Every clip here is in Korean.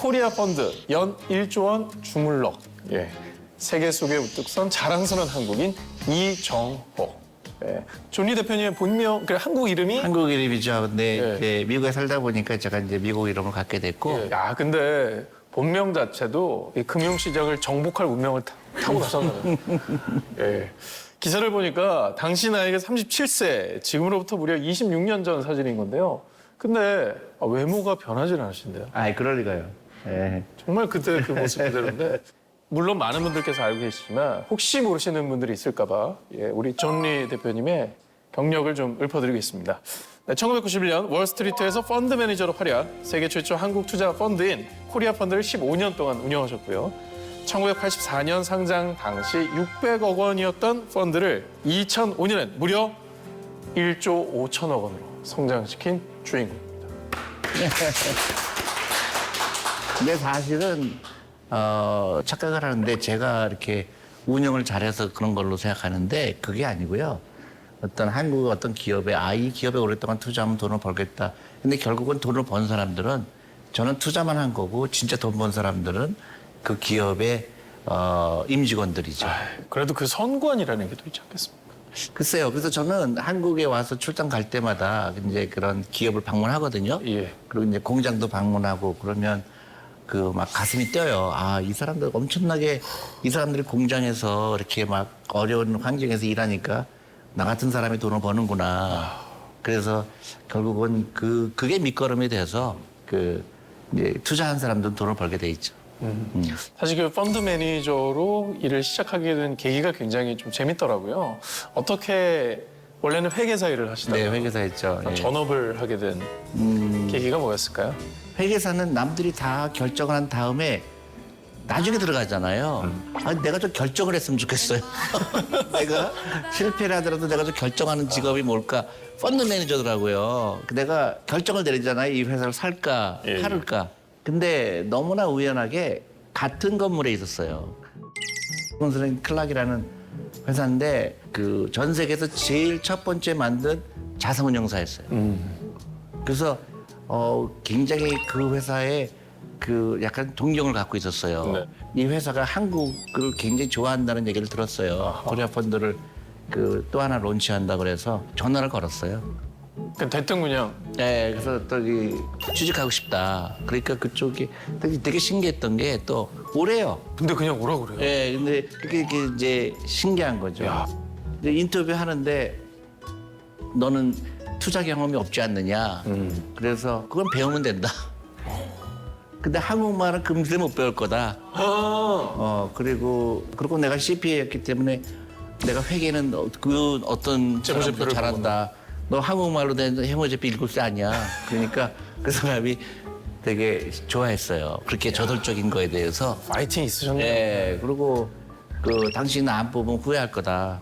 코리아 펀드 연 1조 원 주물럭. 예. 세계 속에 우뚝 선 자랑스러운 한국인 이정호. 예. 존리 대표님의 본명, 그 한국 이름이? 한국 이름이죠. 근데 예. 이제 미국에 살다 보니까 제가 이제 미국 이름을 갖게 됐고. 예. 야, 근데 본명 자체도 이 금융시장을 정복할 운명을 타고 나섰나요? 예. 기사를 보니까 당시 나이가 37세, 지금으로부터 무려 26년 전 사진인 건데요. 근데 외모가 변하지 않으신데요. 아, 그럴 리가요. 예. 정말 그때 그 모습 그대로인데 물론 많은 분들께서 알고 계시지만 혹시 모르시는 분들이 있을까 봐 예, 우리 존리 대표님의 경력을 좀 읊어드리겠습니다. 네, 1991년 월스트리트에서 펀드 매니저로 활약, 세계 최초 한국 투자 펀드인 코리아 펀드를 15년 동안 운영하셨고요. 1984년 상장 당시 600억 원이었던 펀드를 2005년엔 무려 1조 5천억 원으로 성장시킨 주인공입니다. 근데 사실은 착각을 하는데 제가 이렇게 운영을 잘해서 그런 걸로 생각하는데 그게 아니고요. 어떤 한국 어떤 기업에 이 기업에 오랫동안 투자하면 돈을 벌겠다. 근데 결국은 돈을 번 사람들은 저는 투자만 한 거고 진짜 돈 번 사람들은 그 기업의 임직원들이죠. 그래도 그 선관이라는 게 또 있지 않겠습니까? 글쎄요. 그래서 저는 한국에 와서 출장 갈 때마다 이제 그런 기업을 방문하거든요. 예. 그리고 이제 공장도 방문하고 그러면 그 막 가슴이 뛰어요. 이 사람들 엄청나게 이 사람들이 공장에서 이렇게 막 어려운 환경에서 일하니까 나 같은 사람이 돈을 버는구나. 그래서 결국은 그게 밑거름이 돼서 이제 투자한 사람들은 돈을 벌게 돼 있죠. 사실 그 펀드 매니저로 일을 시작하게 된 계기가 굉장히 좀 재밌더라고요. 어떻게 원래는 회계사 일을 하시다가 네, 회계사 했죠. 예. 전업을 하게 된 계기가 뭐였을까요? 회계사는 남들이 다 결정을 한 다음에 나중에 들어가잖아요. 내가 좀 결정을 했으면 좋겠어요. 내가 실패를 하더라도 내가 좀 결정하는 직업이 뭘까? 펀드 매니저더라고요. 내가 결정을 내리잖아요. 이 회사를 살까, 예, 예. 팔을까. 근데 너무나 우연하게 같은 건물에 있었어요. 콘슬링 클락이라는 회사인데 그 전 세계에서 제일 첫 번째 만든 자산운용사였어요. 그래서 굉장히 그 회사에 그 약간 동경을 갖고 있었어요. 네. 이 회사가 한국을 굉장히 좋아한다는 얘기를 들었어요. 코리아 펀드를 또 하나 론치한다 그래서 전화를 걸었어요. 그 됐든 그냥 네, 그래서 또 취직하고 싶다. 그러니까 그쪽이 되게 신기했던 게 또 오래요. 근데 그냥 오라 그래요. 네, 근데 그게 이제 신기한 거죠. 야. 근데 인터뷰 하는데 너는 투자 경험이 없지 않느냐. 그래서 그건 배우면 된다. 근데 한국말은 금세 못 배울 거다. 그리고 내가 CPA였기 때문에 내가 회계는 그 어떤 재무제표를 잘한다. 너 한국말로 된 해모제표 읽을 줄 아냐. 그러니까 그 사람이 되게 좋아했어요. 그렇게 저돌적인 거에 대해서. 파이팅 있으셨네요. 네, 그리고 당신 나 안 뽑으면 후회할 거다.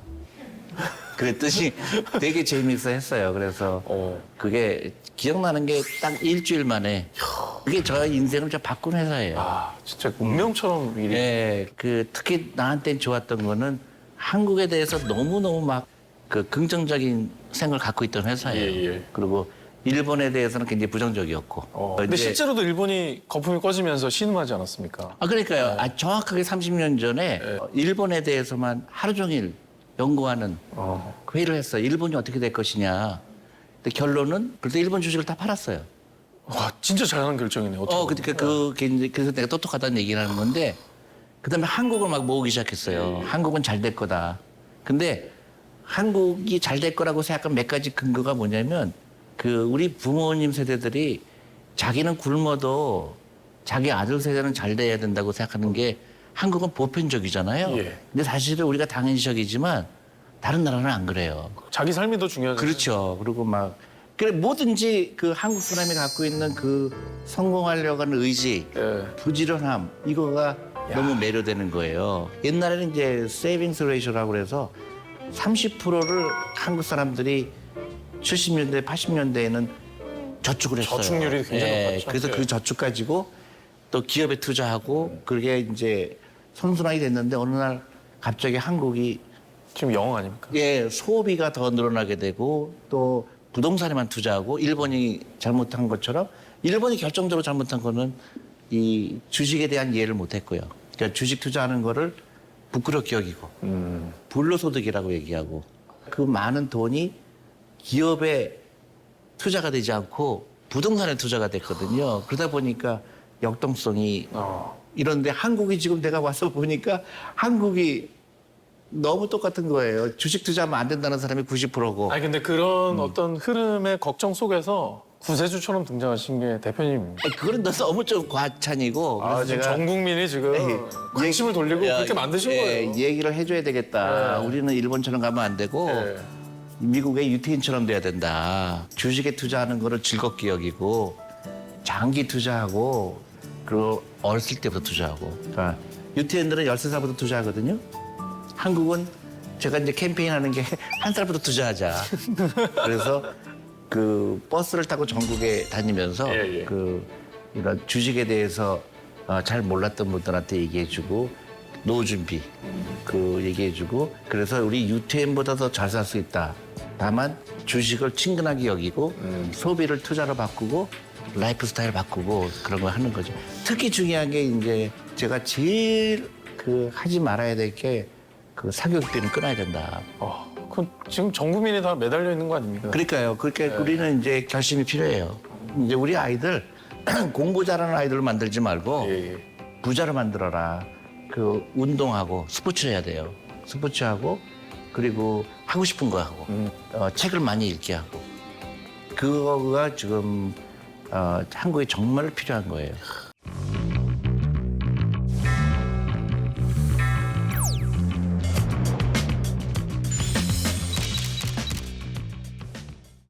그랬더니 되게 재미있어 했어요. 그래서 그게 기억나는 게 딱 일주일 만에 그게 저 인생을 좀 바꾼 회사예요. 진짜 운명처럼 일이. 네, 특히 나한테는 좋았던 거는 한국에 대해서 너무너무 막 긍정적인 생각을 갖고 있던 회사예요. 예, 예. 그리고 일본에 대해서는 굉장히 부정적이었고. 근데 이제 실제로도 일본이 거품이 꺼지면서 신음하지 않았습니까? 그러니까요. 정확하게 30년 전에 일본에 대해서만 하루 종일 연구하는 그 회의를 했어요. 일본이 어떻게 될 것이냐. 근데 결론은 그래서 일본 주식을 다 팔았어요. 와, 진짜 잘하는 결정이네요. 어떻게 그러니까 그래서 내가 똑똑하다는 얘기를 하는 건데 그다음에 한국을 막 모으기 시작했어요. 한국은 잘 될 거다. 근데 한국이 잘 될 거라고 생각한 몇 가지 근거가 뭐냐면 우리 부모님 세대들이 자기는 굶어도 자기 아들 세대는 잘 돼야 된다고 생각하는 게 한국은 보편적이잖아요. 예. 근데 사실은 우리가 당연시적이지만 다른 나라는 안 그래요. 자기 삶이 더 중요하죠. 그렇죠. 그리고 그래 뭐든지 한국 사람이 갖고 있는 성공하려고 하는 의지, 예. 부지런함 이거가 너무 매료되는 거예요. 옛날에는 이제 세이빙스 레이쇼라고 그래서 30%를 한국 사람들이 70년대, 80년대에는 저축을 했어요. 저축률이 굉장히 높았죠. 그래서 예. 그 저축 가지고 또 기업에 투자하고 그게 이제 선순환이 됐는데 어느 날 갑자기 한국이 지금 영 아닙니까? 소비가 더 늘어나게 되고 또 부동산에만 투자하고 일본이 잘못한 것처럼 일본이 결정적으로 잘못한 거는 이 주식에 대한 이해를 못했고요. 그러니까 주식 투자하는 거를 부끄럽게 여기고 불로소득이라고 얘기하고 그 많은 돈이 기업에 투자가 되지 않고 부동산에 투자가 됐거든요. 그러다 보니까 역동성이 이런데 한국이 지금 내가 와서 보니까 한국이 너무 똑같은 거예요. 주식 투자하면 안 된다는 사람이 90%고. 아니 근데 그런 어떤 흐름의 걱정 속에서 구세주처럼 등장하신 게 대표님입니다. 그건 너무 좀 과찬이고. 아, 지금 전 국민이 지금 관심을 돌리고 그렇게 만드신 거예요. 얘기를 해줘야 되겠다. 네. 우리는 일본처럼 가면 안 되고 네. 미국의 유태인처럼 돼야 된다. 주식에 투자하는 거를 즐겁게 여기고 장기 투자하고 그리고 어렸을 때부터 투자하고. 그러니까 유태인들은 13살부터 투자하거든요. 한국은 제가 이제 캠페인하는 게 한 살부터 투자하자. 그래서 그 버스를 타고 전국에 다니면서 예, 예. 그 이런 주식에 대해서 잘 몰랐던 분들한테 얘기해주고 노후 준비 그 얘기해주고 그래서 우리 유태인보다 더 잘 살 수 있다. 다만 주식을 친근하게 여기고 소비를 투자로 바꾸고 라이프 스타일 바꾸고 그런 걸 하는 거죠. 특히 중요한 게 이제 제가 제일 그 하지 말아야 될 게 그 사교육비는 끊어야 된다. 그 지금 전 국민이 다 매달려 있는 거 아닙니까? 그러니까요. 그렇게 우리는 이제 결심이 필요해요. 이제 우리 아이들 공부 잘하는 아이들을 만들지 말고 예, 예. 부자로 만들어라. 그 운동하고 스포츠 해야 돼요. 스포츠하고 그리고 하고 싶은 거 하고 책을 많이 읽게 하고 그거가 지금 한국에 정말 필요한 거예요.